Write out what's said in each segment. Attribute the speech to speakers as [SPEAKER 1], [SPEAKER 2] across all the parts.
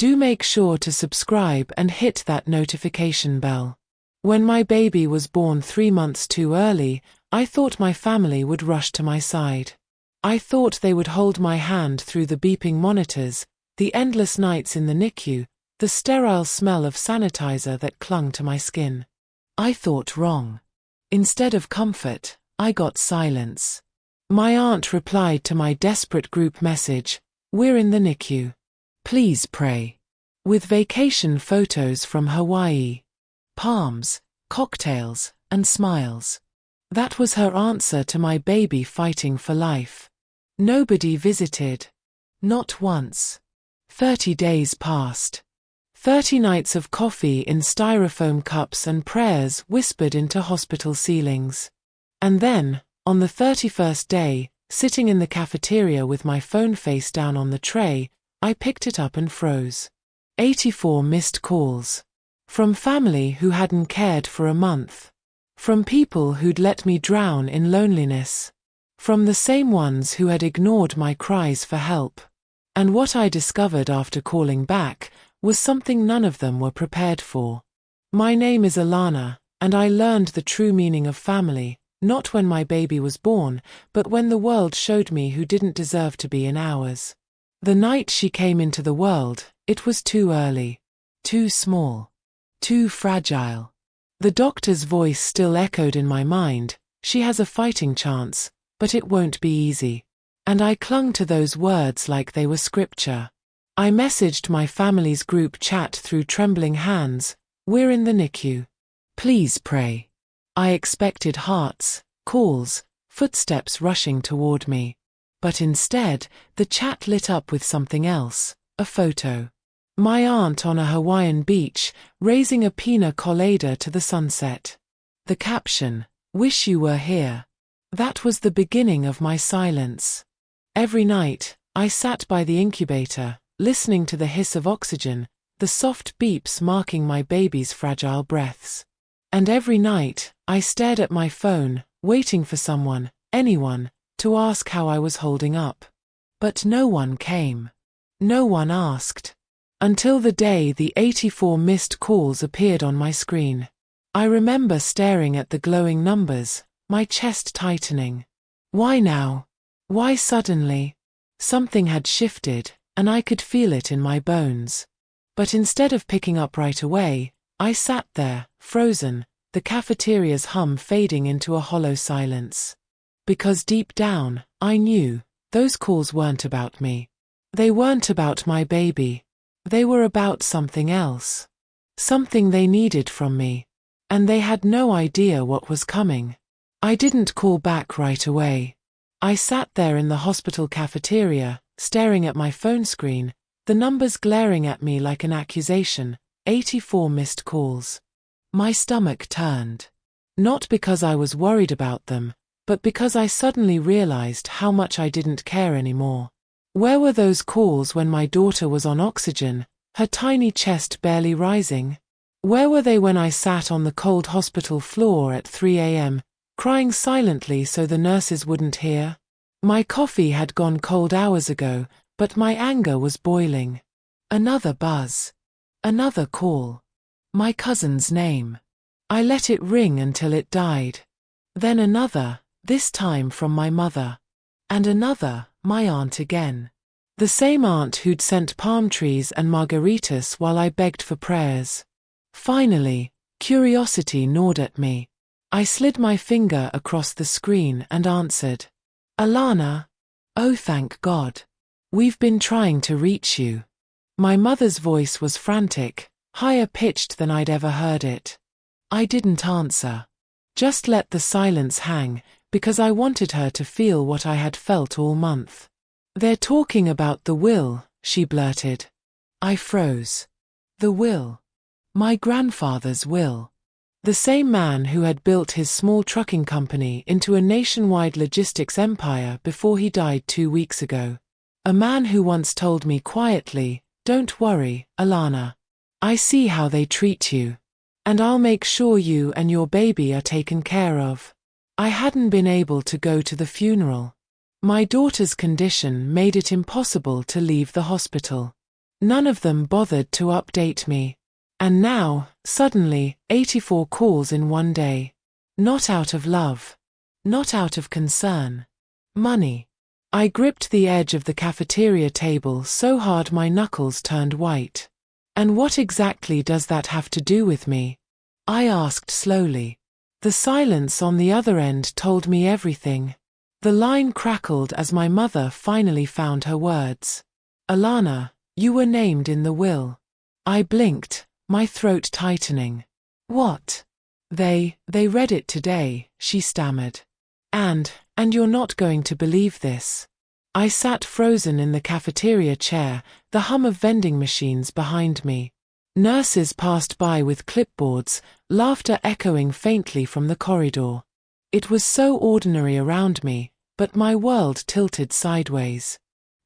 [SPEAKER 1] Do make sure to subscribe and hit that notification bell. When my baby was born 3 months too early, I thought my family would rush to my side. I thought they would hold my hand through the beeping monitors, the endless nights in the NICU, the sterile smell of sanitizer that clung to my skin. I thought wrong. Instead of comfort, I got silence. My aunt replied to my desperate group message, "We're in the NICU. Please pray." With vacation photos from Hawaii. Palms, cocktails, and smiles. That was her answer to my baby fighting for life. Nobody visited. Not once. 30 days passed. 30 nights of coffee in styrofoam cups and prayers whispered into hospital ceilings. And then, on the 31st day, sitting in the cafeteria with my phone face down on the tray, I picked it up and froze. 84 missed calls. From family who hadn't cared for a month. From people who'd let me drown in loneliness. From the same ones who had ignored my cries for help. And what I discovered after calling back was something none of them were prepared for. My name is Alana, and I learned the true meaning of family, not when my baby was born, but when the world showed me who didn't deserve to be in ours. The night she came into the world, it was too early. Too small. Too fragile. The doctor's voice still echoed in my mind, "She has a fighting chance, but it won't be easy." And I clung to those words like they were scripture. I messaged my family's group chat through trembling hands, "We're in the NICU. Please pray." I expected hearts, calls, footsteps rushing toward me. But instead, the chat lit up with something else, a photo. My aunt on a Hawaiian beach, raising a pina colada to the sunset. The caption, "Wish you were here." That was the beginning of my silence. Every night, I sat by the incubator, listening to the hiss of oxygen, the soft beeps marking my baby's fragile breaths. And every night, I stared at my phone, waiting for someone, anyone, to ask how I was holding up. But no one came. No one asked. Until the day the 84 missed calls appeared on my screen. I remember staring at the glowing numbers, my chest tightening. Why now? Why suddenly? Something had shifted, and I could feel it in my bones. But instead of picking up right away, I sat there, frozen, the cafeteria's hum fading into a hollow silence. Because deep down, I knew, those calls weren't about me. They weren't about my baby. They were about something else. Something they needed from me. And they had no idea what was coming. I didn't call back right away. I sat there in the hospital cafeteria, staring at my phone screen, the numbers glaring at me like an accusation, 84 missed calls. My stomach turned. Not because I was worried about them, but because I suddenly realized how much I didn't care anymore. Where were those calls when my daughter was on oxygen, her tiny chest barely rising? Where were they when I sat on the cold hospital floor at 3 a.m., crying silently so the nurses wouldn't hear? My coffee had gone cold hours ago, but my anger was boiling. Another buzz. Another call. My cousin's name. I let it ring until it died. Then another, this time from my mother. And another, my aunt again. The same aunt who'd sent palm trees and margaritas while I begged for prayers. Finally, curiosity gnawed at me. I slid my finger across the screen and answered. "Alana? Oh, thank God. We've been trying to reach you." My mother's voice was frantic, higher pitched than I'd ever heard it. I didn't answer. Just let the silence hang, because I wanted her to feel what I had felt all month. "They're talking about the will," she blurted. I froze. The will. My grandfather's will. The same man who had built his small trucking company into a nationwide logistics empire before he died 2 weeks ago. A man who once told me quietly, "Don't worry, Alana. I see how they treat you. And I'll make sure you and your baby are taken care of." I hadn't been able to go to the funeral. My daughter's condition made it impossible to leave the hospital. None of them bothered to update me. And now, suddenly, 84 calls in one day. Not out of love. Not out of concern. Money. I gripped the edge of the cafeteria table so hard my knuckles turned white. And what exactly does that have to do with me? I asked slowly. The silence on the other end told me everything. The line crackled as my mother finally found her words. Alana, you were named in the will. I blinked, my throat tightening. What? They read it today, she stammered. And you're not going to believe this. I sat frozen in the cafeteria chair, the hum of vending machines behind me. Nurses passed by with clipboards, laughter echoing faintly from the corridor. It was so ordinary around me, but my world tilted sideways.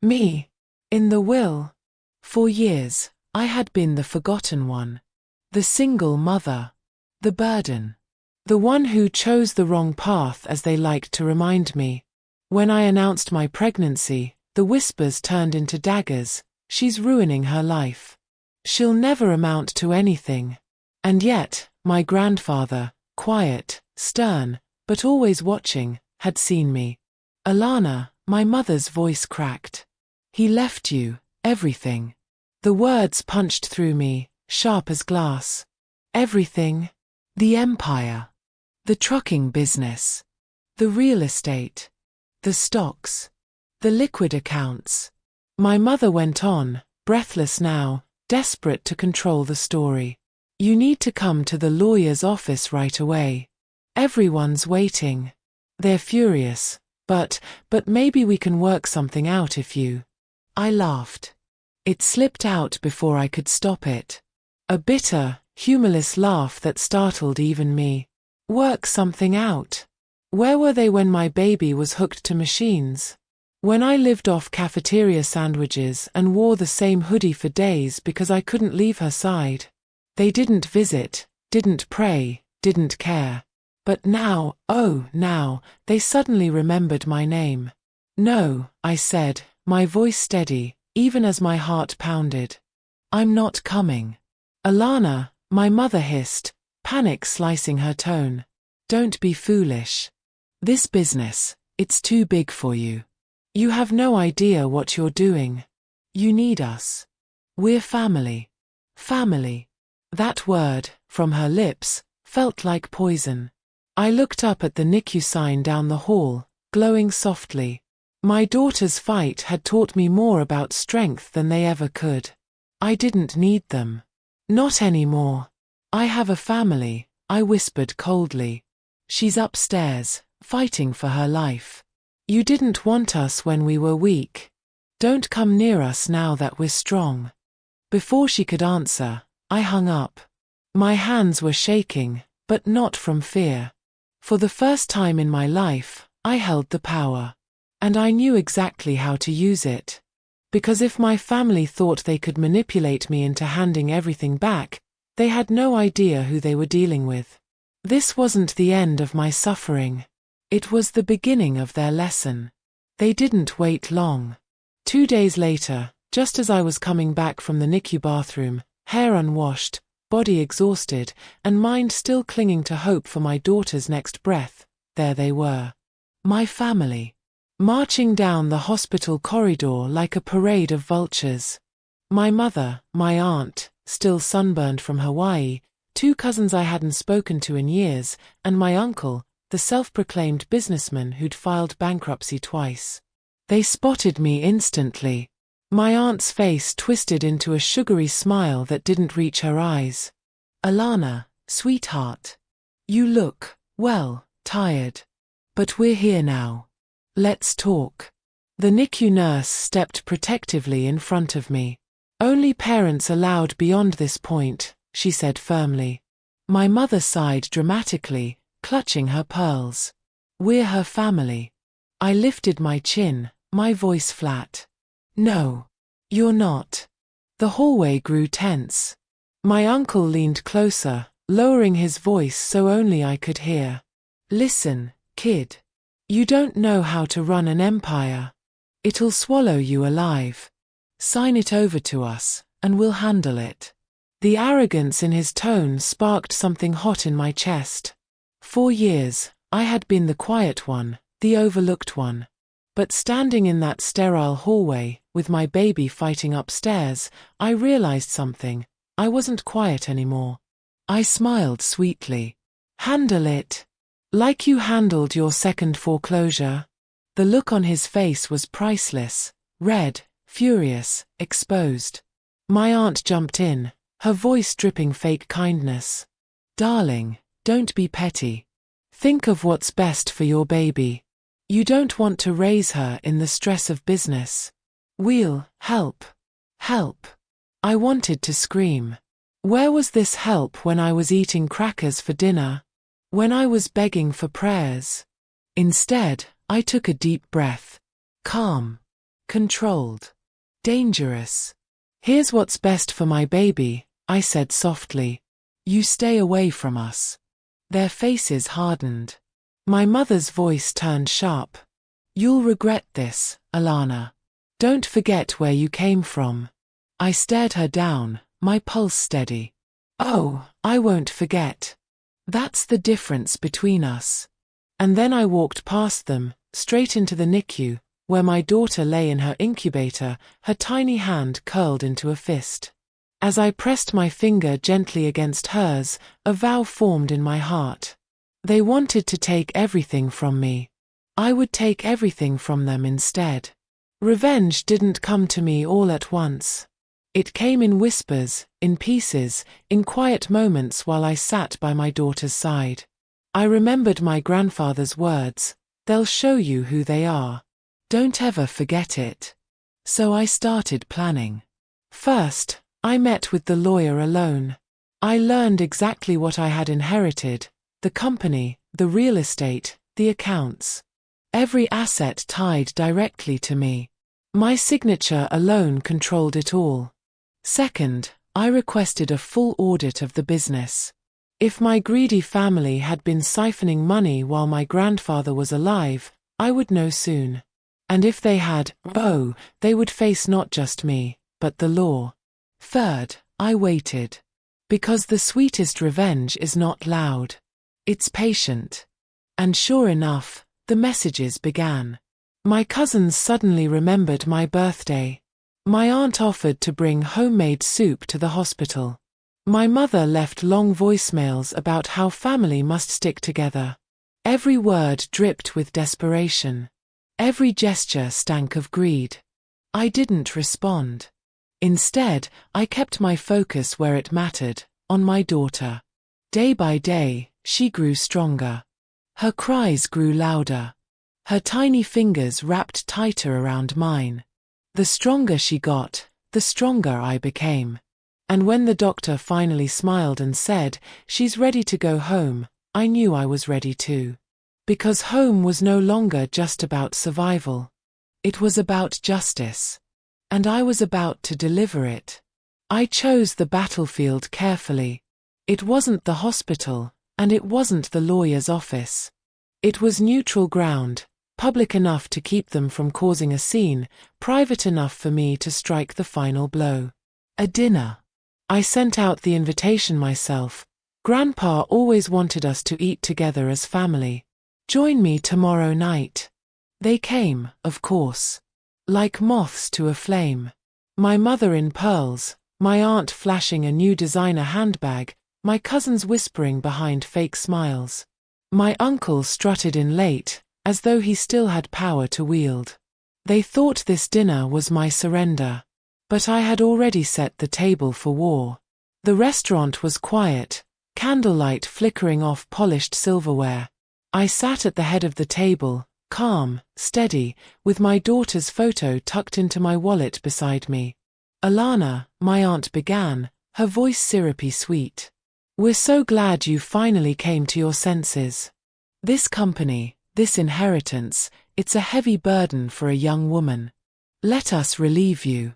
[SPEAKER 1] Me. In the will. For years, I had been the forgotten one. The single mother. The burden. The one who chose the wrong path, as they liked to remind me. When I announced my pregnancy, the whispers turned into daggers. She's ruining her life. She'll never amount to anything. And yet, my grandfather, quiet, stern, but always watching, had seen me. Alana, my mother's voice cracked. He left you, everything. The words punched through me, sharp as glass. Everything. The empire. The trucking business. The real estate. The stocks. The liquid accounts. My mother went on, breathless now, desperate to control the story. You need to come to the lawyer's office right away. Everyone's waiting. They're furious, but maybe we can work something out if you... I laughed. It slipped out before I could stop it. A bitter, humorless laugh that startled even me. Work something out. Where were they when my baby was hooked to machines? When I lived off cafeteria sandwiches and wore the same hoodie for days because I couldn't leave her side? They didn't visit, didn't pray, didn't care. But now, now, they suddenly remembered my name. No, I said, my voice steady, even as my heart pounded. I'm not coming. Alana, my mother hissed, panic slicing her tone. Don't be foolish. This business, it's too big for you. You have no idea what you're doing. You need us. We're family. Family. That word, from her lips, felt like poison. I looked up at the NICU sign down the hall, glowing softly. My daughter's fight had taught me more about strength than they ever could. I didn't need them. Not anymore. I have a family, I whispered coldly. She's upstairs, fighting for her life. You didn't want us when we were weak. Don't come near us now that we're strong. Before she could answer, I hung up. My hands were shaking, but not from fear. For the first time in my life, I held the power. And I knew exactly how to use it. Because if my family thought they could manipulate me into handing everything back, they had no idea who they were dealing with. This wasn't the end of my suffering. It was the beginning of their lesson. They didn't wait long. 2 days later, just as I was coming back from the NICU bathroom, hair unwashed, body exhausted, and mind still clinging to hope for my daughter's next breath, there they were. My family. Marching down the hospital corridor like a parade of vultures. My mother, my aunt, still sunburned from Hawaii, 2 cousins I hadn't spoken to in years, and my uncle, the self-proclaimed businessman who'd filed bankruptcy twice. They spotted me instantly. My aunt's face twisted into a sugary smile that didn't reach her eyes. Alana, sweetheart. You look, well, tired. But we're here now. Let's talk. The NICU nurse stepped protectively in front of me. Only parents allowed beyond this point, she said firmly. My mother sighed dramatically, clutching her pearls. We're her family. I lifted my chin, my voice flat. No. You're not. The hallway grew tense. My uncle leaned closer, lowering his voice so only I could hear. Listen, kid. You don't know how to run an empire. It'll swallow you alive. Sign it over to us, and we'll handle it. The arrogance in his tone sparked something hot in my chest. For years, I had been the quiet one, the overlooked one. But standing in that sterile hallway, with my baby fighting upstairs, I realized something. I wasn't quiet anymore. I smiled sweetly. Handle it. Like you handled your second foreclosure. The look on his face was priceless. Red, furious, exposed. My aunt jumped in, her voice dripping fake kindness. Darling, don't be petty. Think of what's best for your baby. You don't want to raise her in the stress of business. We'll help. Help. I wanted to scream. Where was this help when I was eating crackers for dinner? When I was begging for prayers? Instead, I took a deep breath. Calm. Controlled. Dangerous. Here's what's best for my baby, I said softly. You stay away from us. Their faces hardened. My mother's voice turned sharp. You'll regret this, Alana. Don't forget where you came from. I stared her down, my pulse steady. Oh, I won't forget. That's the difference between us. And then I walked past them, straight into the NICU, where my daughter lay in her incubator, her tiny hand curled into a fist. As I pressed my finger gently against hers, a vow formed in my heart. They wanted to take everything from me. I would take everything from them instead. Revenge didn't come to me all at once. It came in whispers, in pieces, in quiet moments while I sat by my daughter's side. I remembered my grandfather's words, they'll show you who they are. Don't ever forget it. So I started planning. First, I met with the lawyer alone. I learned exactly what I had inherited, the company, the real estate, the accounts. Every asset tied directly to me. My signature alone controlled it all. Second, I requested a full audit of the business. If my greedy family had been siphoning money while my grandfather was alive, I would know soon. And if they had, they would face not just me, but the law. Third, I waited. Because the sweetest revenge is not loud. It's patient. And sure enough, the messages began. My cousins suddenly remembered my birthday. My aunt offered to bring homemade soup to the hospital. My mother left long voicemails about how family must stick together. Every word dripped with desperation. Every gesture stank of greed. I didn't respond. Instead, I kept my focus where it mattered, on my daughter. Day by day, she grew stronger. Her cries grew louder. Her tiny fingers wrapped tighter around mine. The stronger she got, the stronger I became. And when the doctor finally smiled and said, "She's ready to go home," I knew I was ready too. Because home was no longer just about survival. It was about justice. And I was about to deliver it. I chose the battlefield carefully. It wasn't the hospital, and it wasn't the lawyer's office. It was neutral ground, public enough to keep them from causing a scene, private enough for me to strike the final blow. A dinner. I sent out the invitation myself. Grandpa always wanted us to eat together as family. Join me tomorrow night. They came, of course. Like moths to a flame. My mother in pearls, my aunt flashing a new designer handbag, my cousins whispering behind fake smiles. My uncle strutted in late, as though he still had power to wield. They thought this dinner was my surrender. But I had already set the table for war. The restaurant was quiet, candlelight flickering off polished silverware. I sat at the head of the table, calm, steady, with my daughter's photo tucked into my wallet beside me. "Alana," my aunt began, her voice syrupy sweet. "We're so glad you finally came to your senses. This company, this inheritance, it's a heavy burden for a young woman. Let us relieve you."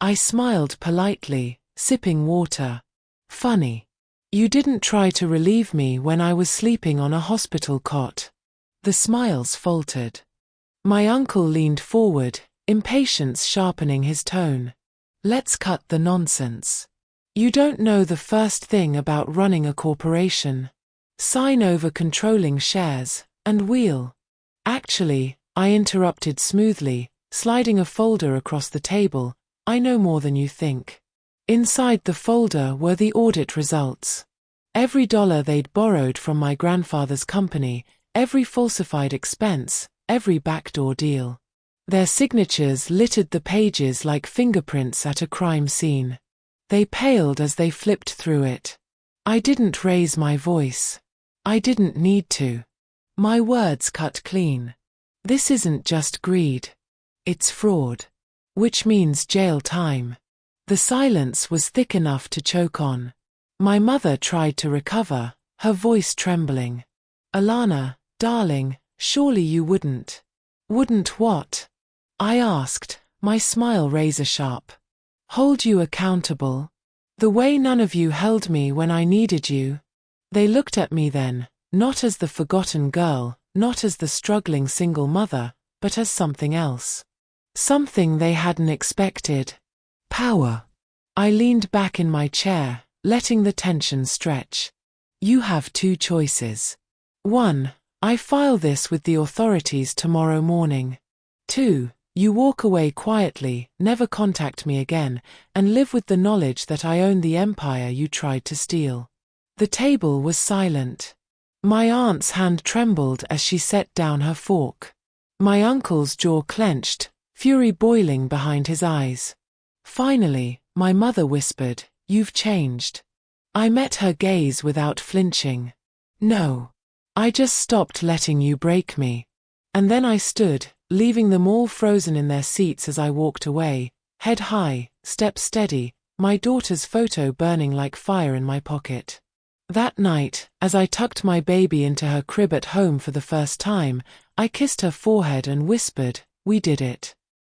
[SPEAKER 1] I smiled politely, sipping water. "Funny. You didn't try to relieve me when I was sleeping on a hospital cot." The smiles faltered. My uncle leaned forward, impatience sharpening his tone. Let's cut the nonsense. You don't know the first thing about running a corporation. Sign over controlling shares, and we'll. Actually, I interrupted smoothly, sliding a folder across the table. I know more than you think. Inside the folder were the audit results. Every dollar they'd borrowed from my grandfather's company, every falsified expense, every backdoor deal. Their signatures littered the pages like fingerprints at a crime scene. They paled as they flipped through it. I didn't raise my voice. I didn't need to. My words cut clean. This isn't just greed. It's fraud. Which means jail time. The silence was thick enough to choke on. My mother tried to recover, her voice trembling. Alana, darling, surely you wouldn't. Wouldn't what? I asked, my smile razor sharp. Hold you accountable? The way none of you held me when I needed you? They looked at me then, not as the forgotten girl, not as the struggling single mother, but as something else. Something they hadn't expected. Power. I leaned back in my chair, letting the tension stretch. You have two choices. 1. I file this with the authorities tomorrow morning. 2. You walk away quietly, never contact me again, and live with the knowledge that I own the empire you tried to steal. The table was silent. My aunt's hand trembled as she set down her fork. My uncle's jaw clenched, fury boiling behind his eyes. Finally, my mother whispered, "You've changed." I met her gaze without flinching. "No. I just stopped letting you break me." And then I stood, leaving them all frozen in their seats as I walked away, head high, step steady, my daughter's photo burning like fire in my pocket. That night, as I tucked my baby into her crib at home for the first time, I kissed her forehead and whispered, "We did it.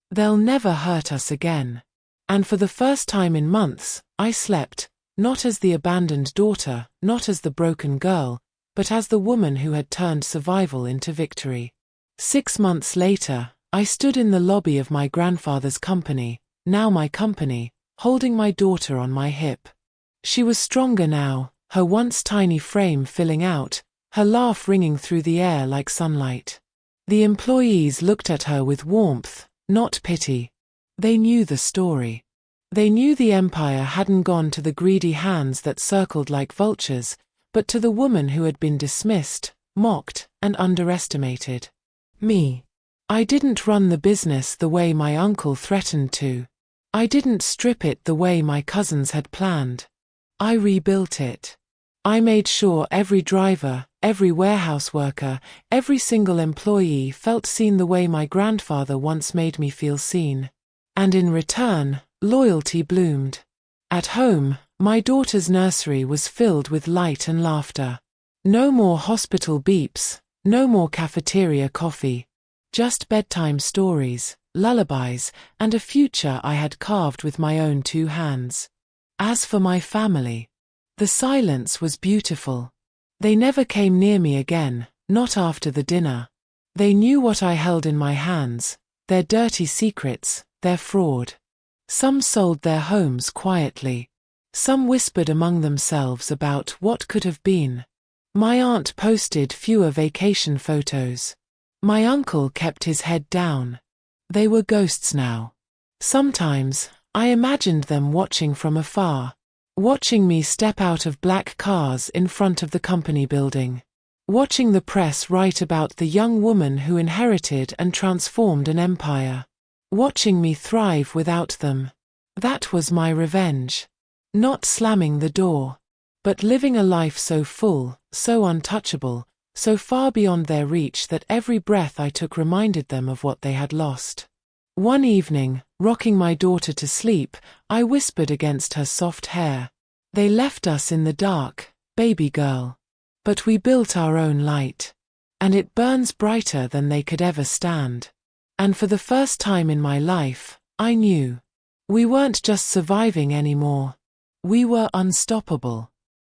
[SPEAKER 1] They'll never hurt us again." And for the first time in months, I slept, not as the abandoned daughter, not as the broken girl, but as the woman who had turned survival into victory. 6 months later, I stood in the lobby of my grandfather's company, now my company, holding my daughter on my hip. She was stronger now, her once tiny frame filling out, her laugh ringing through the air like sunlight. The employees looked at her with warmth, not pity. They knew the story. They knew the empire hadn't gone to the greedy hands that circled like vultures, but to the woman who had been dismissed, mocked, and underestimated. Me. I didn't run the business the way my uncle threatened to. I didn't strip it the way my cousins had planned. I rebuilt it. I made sure every driver, every warehouse worker, every single employee felt seen the way my grandfather once made me feel seen. And in return, loyalty bloomed. At home, my daughter's nursery was filled with light and laughter. No more hospital beeps, no more cafeteria coffee. Just bedtime stories, lullabies, and a future I had carved with my own 2 hands. As for my family, the silence was beautiful. They never came near me again, not after the dinner. They knew what I held in my hands, their dirty secrets, their fraud. Some sold their homes quietly. Some whispered among themselves about what could have been. My aunt posted fewer vacation photos. My uncle kept his head down. They were ghosts now. Sometimes, I imagined them watching from afar. Watching me step out of black cars in front of the company building. Watching the press write about the young woman who inherited and transformed an empire. Watching me thrive without them. That was my revenge. Not slamming the door, but living a life so full, so untouchable, so far beyond their reach that every breath I took reminded them of what they had lost. One evening, rocking my daughter to sleep, I whispered against her soft hair, "They left us in the dark, baby girl. But we built our own light. And it burns brighter than they could ever stand." And for the first time in my life, I knew. We weren't just surviving anymore. We were unstoppable.